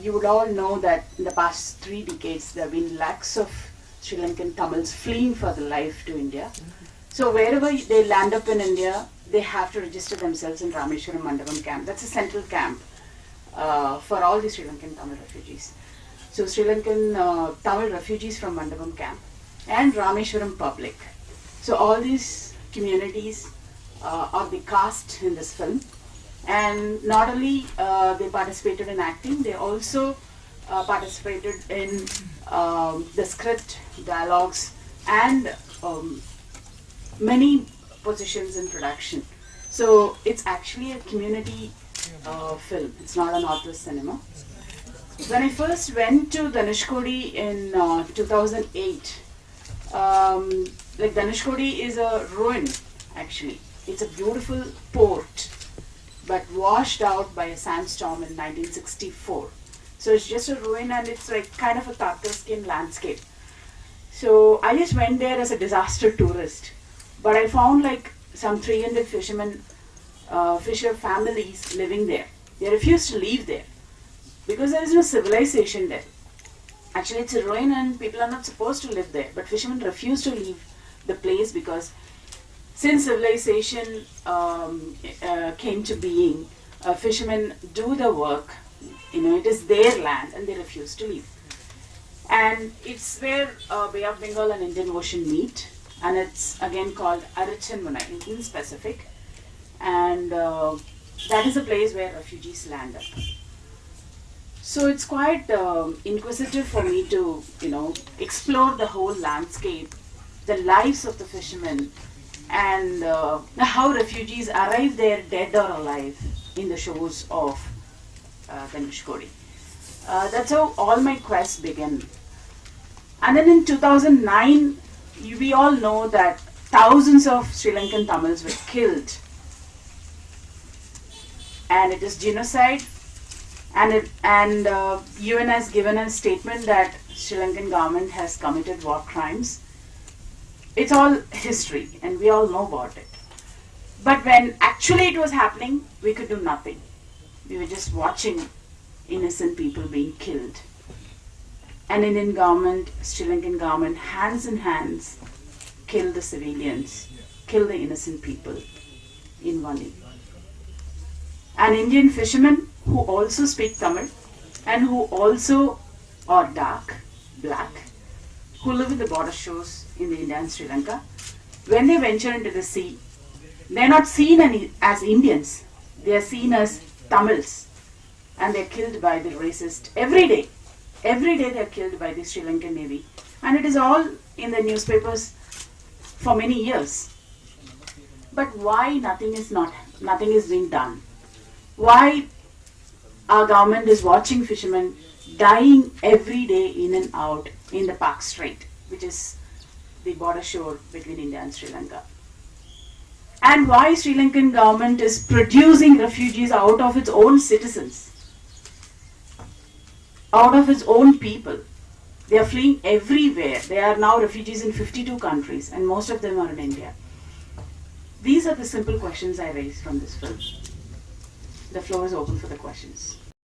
You would all know that in the past 3 decades there have been lakhs of Sri Lankan Tamils fleeing for their life to India. So wherever they land up in India, they have to register themselves in Rameshwaram Mandapam camp. That's a central camp for all the Sri Lankan Tamil refugees. So Sri Lankan Tamil refugees from Mandapam camp and Rameshwaram public. So all these communities are the cast in this film. And not only they participated in acting, they also participated in the script, dialogues, and many positions in production. So it's actually a community film. It's not an author's cinema. When I first went to Dhanushkodi in 2008, like Dhanushkodi is a ruin actually. It's a beautiful port, but washed out by a sandstorm in 1964. So it's just a ruin, and it's like kind of a Tartarskin landscape. So I just went there as a disaster tourist, but I found like some 300 fisher families living there. They refused to leave there because there is no civilization there. Actually, it's a ruin and people are not supposed to live there, but fishermen refuse to leave the place because since civilization came to being, fishermen do the work. It is their land and they refuse to leave. And it's where Bay of Bengal and Indian Ocean meet, and it's again called Arichan Munai, in Pacific. And that is a place where refugees land up. So it's quite inquisitive for me to, explore the whole landscape, the lives of the fishermen, and how refugees arrive there dead or alive in the shores of Dhanushkodi. That's how all my quests began. And then in 2009, we all know that thousands of Sri Lankan Tamils were killed. And it is genocide. And UN has given a statement that Sri Lankan government has committed war crimes. It's all history and we all know about it. But when actually it was happening, we could do nothing. We were just watching innocent people being killed. And Indian government, Sri Lankan government, hands in hands, kill the civilians, kill the innocent people in Vani. And Indian fishermen who also speak Tamil and who also are dark, black, who live in the border shores in the India and Sri Lanka, when they venture into the sea, they are not seen as Indians, they are seen as Tamils, and they are killed by the racist every day. Every day they are killed by the Sri Lankan Navy, and it is all in the newspapers for many years. But why nothing is being done? Why our government is watching fishermen dying every day in and out in the Park Strait, which is the border shore between India and Sri Lanka? And why Sri Lankan government is producing refugees out of its own citizens, out of its own people? They are fleeing everywhere. They are now refugees in 52 countries, and most of them are in India. These are the simple questions I raised from this film. The floor is open for the questions.